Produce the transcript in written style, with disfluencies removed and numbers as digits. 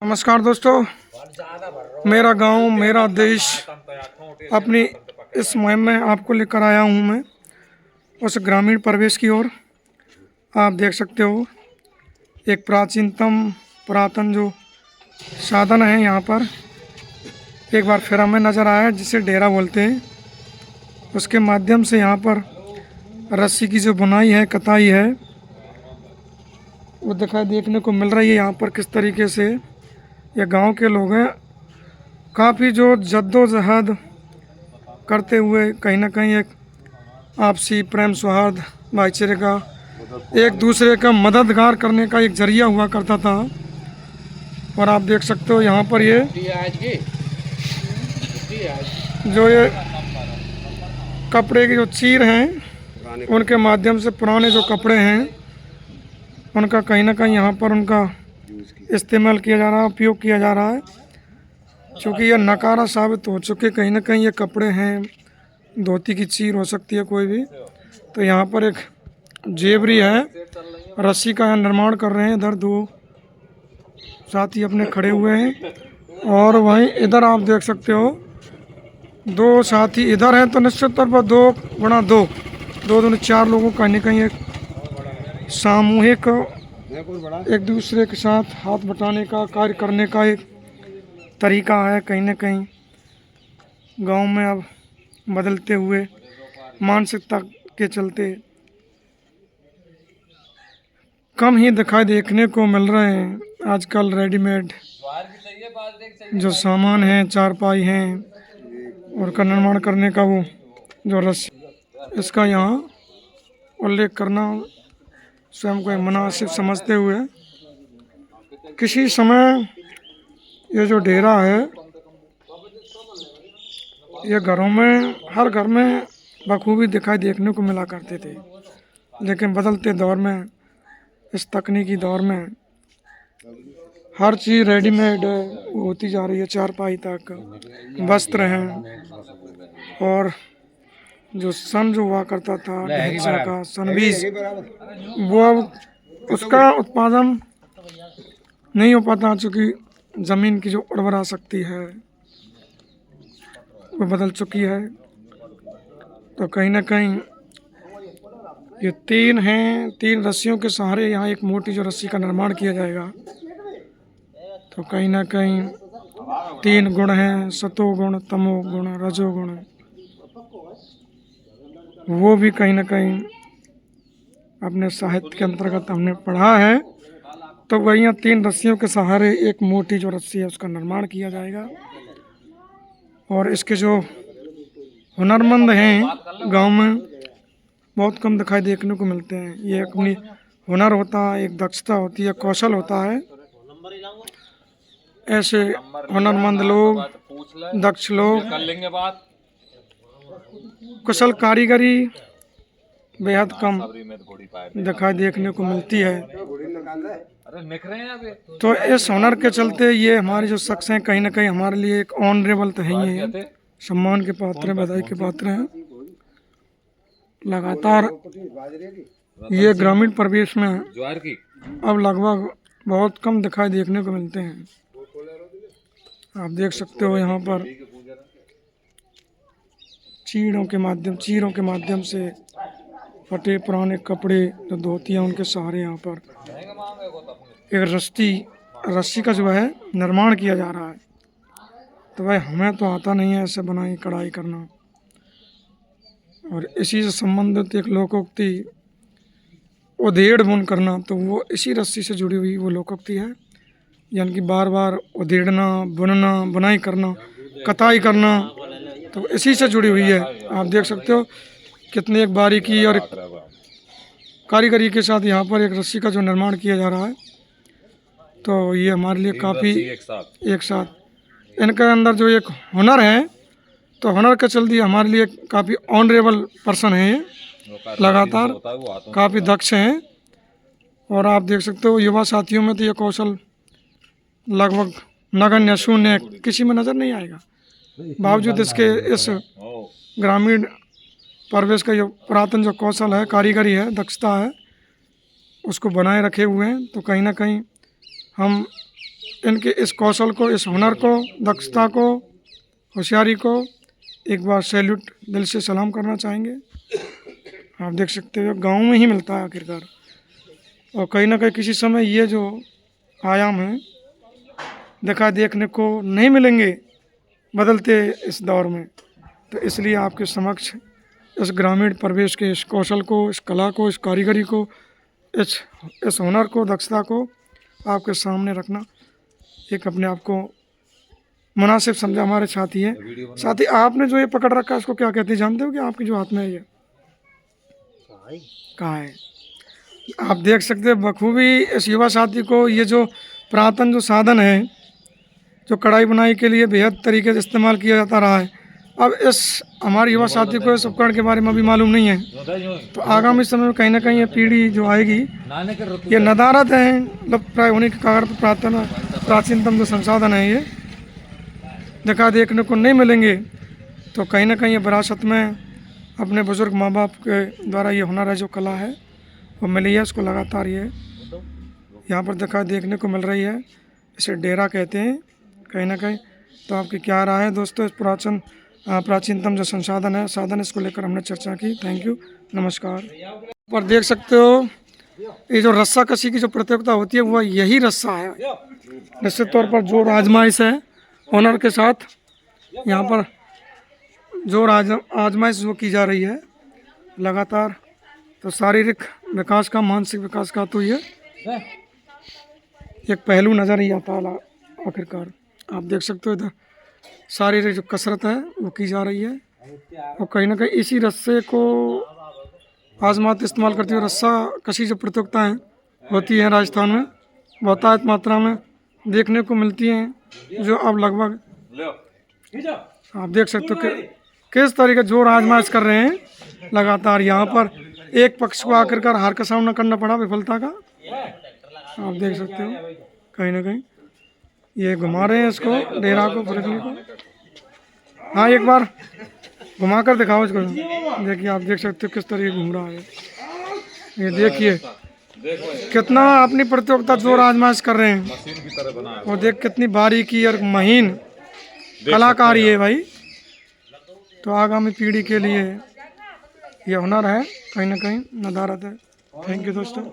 नमस्कार दोस्तों, मेरा गांव मेरा देश अपनी इस मुहिम में आपको लेकर आया हूं मैं उस ग्रामीण परिवेश की ओर। आप देख सकते हो एक प्राचीनतम पुरातन जो साधन है यहाँ पर एक बार फिर हमें नज़र आया जिसे डेरा बोलते हैं। उसके माध्यम से यहाँ पर रस्सी की जो बुनाई है, कताई है, वो देखने को मिल रही है। यहाँ पर किस तरीके से ये गांव के लोग हैं काफ़ी जो जद्दोजहद करते हुए कहीं ना कहीं एक आपसी प्रेम सौहार्द भाईचारे का एक दूसरे का मददगार करने का एक जरिया हुआ करता था। और आप देख सकते हो यहाँ पर ये कपड़े की जो चीर हैं उनके माध्यम से पुराने जो कपड़े हैं उनका कहीं ना कहीं यहाँ पर उनका इस्तेमाल किया जा रहा है, उपयोग किया जा रहा है। क्योंकि यह नकारा साबित हो चुके कहीं ना कहीं ये कपड़े हैं, धोती की चीर हो सकती है कोई भी। तो यहाँ पर एक जेबरी है, रस्सी का निर्माण कर रहे हैं। इधर दो साथी अपने खड़े हुए हैं और वहीं इधर आप देख सकते हो दो साथी इधर हैं। तो निश्चित तौर पर 2 4 लोगों का कहीं कहीं एक सामूहिक एक दूसरे के साथ हाथ बटाने का कार्य करने का एक तरीका है। कहीं ना कहीं गांव में अब बदलते हुए मानसिकता के चलते कम ही दिखाई देखने को मिल रहे हैं। आजकल रेडीमेड जो सामान है, चारपाई हैं और का निर्माण करने का वो जो रस्सी, इसका यहाँ उल्लेख करना स्वयं को मुनासिब समझते हुए किसी समय ये जो डेरा है ये घरों में हर घर में बखूबी दिखाई देखने को मिला करते थे। लेकिन बदलते दौर में, इस तकनीकी दौर में हर चीज़ रेडीमेड होती जा रही है। चारपाई तक, वस्त्र हैं और जो सन जो हुआ करता था ढैंचा का सनबीज, वो अब उसका उत्पादन नहीं हो पाता चूँकि ज़मीन की जो उर्वरा शक्ति है वो बदल चुकी है। तो कहीं ना कहीं ये 3 रस्सियों के सहारे यहाँ एक मोटी जो रस्सी का निर्माण किया जाएगा। तो कहीं ना कहीं 3 गुण हैं, सतोगुण, तमोगुण, रजोगुण, वो भी कहीं ना कहीं अपने साहित्य के अंतर्गत हमने पढ़ा है। तो वही 3 रस्सियों के सहारे एक मोटी जो रस्सी है उसका निर्माण किया जाएगा। और इसके जो हुनरमंद हैं गांव में बहुत कम दिखाई देखने को मिलते हैं। ये अपनी हुनर होता है, एक दक्षता होती है, कौशल होता है। ऐसे हुनरमंद लोग, दक्ष लोग, कुशल कारीगरी बेहद कम दिखाई देखने को मिलती है। तो इस हुनर के चलते ये हमारे जो शख्स हैं कहीं ना कहीं हमारे लिए एक ऑनरेबल तो है ही है, सम्मान के पात्र हैं, बधाई के पात्र हैं। लगातार ये ग्रामीण परिवेश में अब लगभग बहुत कम दिखाई देखने को मिलते हैं। आप देख सकते हो यहाँ पर चीरों के माध्यम से फटे पुराने कपड़े जो धोतियाँ उनके सहारे यहाँ पर एक रस्सी का जो है निर्माण किया जा रहा है। तो भाई हमें तो आता नहीं है ऐसे बनाई कढ़ाई करना। और इसी से संबंधित एक लोकोक्ति उधेड़ बुन करना, तो वो इसी रस्सी से जुड़ी हुई वो लोकोक्ति है। यानी कि बार बार उधेड़ना, बुनना, बुनाई करना, कताई करना, तो इसी से जुड़ी हुई है। आप देख सकते हो कितनी एक बारीकी और कारीगरी के साथ यहाँ पर एक रस्सी का जो निर्माण किया जा रहा है। तो ये हमारे लिए काफ़ी एक साथ इनके अंदर जो एक हुनर है, तो हुनर के चलते हमारे लिए काफ़ी ऑनरेबल पर्सन है ये, लगातार काफ़ी दक्ष हैं। और आप देख सकते हो युवा साथियों में तो ये कौशल लगभग नगण्य, शून्य, किसी में नज़र नहीं आएगा। बावजूद इसके इस ग्रामीण परिवेश का जो पुरातन जो कौशल है, कारीगरी है, दक्षता है, उसको बनाए रखे हुए हैं। तो कहीं ना कहीं हम इनके इस कौशल को, इस हुनर को, दक्षता को, होशियारी को एक बार सैल्यूट दिल से सलाम करना चाहेंगे। आप देख सकते हो गांव में ही मिलता है आखिरकार, और कहीं ना कहीं किसी समय ये जो आयाम है देखने को नहीं मिलेंगे बदलते इस दौर में। तो इसलिए आपके समक्ष इस ग्रामीण परिवेश के इस कौशल को, इस कला को, इस कारीगरी को, इस हुनर को, दक्षता को आपके सामने रखना एक अपने आप को मुनासिब समझा। हमारे साथी हैं। साथी, आपने जो ये पकड़ रखा है इसको क्या कहते हैं जानते हो कि आपके जो हाथ में है ये कहाँ है? आप देख सकते हैं बखूबी इस युवा साथी को ये जो पुरातन जो साधन है, जो कढ़ाई बुनाई के लिए बेहद तरीके से इस्तेमाल किया जाता रहा है, अब इस हमारे युवा साथी को इस उपकरण के बारे में अभी मालूम नहीं है। तो आगामी समय में कहीं ना कहीं ये पीढ़ी जो आएगी ये नदारत है, मतलब प्राय होने के कारण प्राचीनतम जो संसाधन है ये देखने को नहीं मिलेंगे। तो कहीं ना कहीं ये विरासत में अपने बुजुर्ग माँ बाप के द्वारा ये हुनर है, जो कला है वो मिली है, उसको लगातार ये यहाँ पर देखने को मिल रही है। इसे डेरा कहते हैं कहीं ना कहीं। तो आपकी क्या राय है दोस्तों इस प्राचीनतम जो संसाधन है, साधन, इसको लेकर हमने चर्चा की। थैंक यू, नमस्कार। पर देख सकते हो ये जो रस्सा कसी की जो प्रतियोगिता होती है वह यही रस्सा है। निश्चित तौर पर जो आजमाइश है हुनर के साथ यहाँ पर जो आजमाइश जो की जा रही है लगातार, तो शारीरिक विकास का, मानसिक विकास का तो ये एक पहलू नज़र ही आता है आखिरकार। आप देख सकते हो इधर शारीरिक जो कसरत है वो की जा रही है, और कहीं ना कहीं इसी रस्से को आजमाते इस्तेमाल करती हुए रस्सा कसी जो प्रतियोगिताएँ होती हैं राजस्थान में बहुतायत मात्रा में देखने को मिलती हैं, जो अब लगभग आप देख सकते हो कि किस तरीके जोर आजमाइश कर रहे हैं लगातार। यहाँ पर एक पक्ष को आखिरकार हार का सामना करना पड़ा, विफलता का। आप देख सकते हो कहीं ना कहीं ये घुमा रहे हैं इसको, डेरा को, फरकनी को। हाँ, एक बार घुमा कर दिखाओ इसको। देखिए, आप देख सकते हो किस तरीके घूम रहा है ये। देखिए कितना अपनी प्रतियोगिता जोर आजमाइश कर रहे हैं, और देख कितनी बारीकी और महीन कलाकारी है भाई। तो आगामी पीढ़ी के लिए ये हुनर है, कहीं ना कहीं नदारत है। थैंक यू दोस्तों।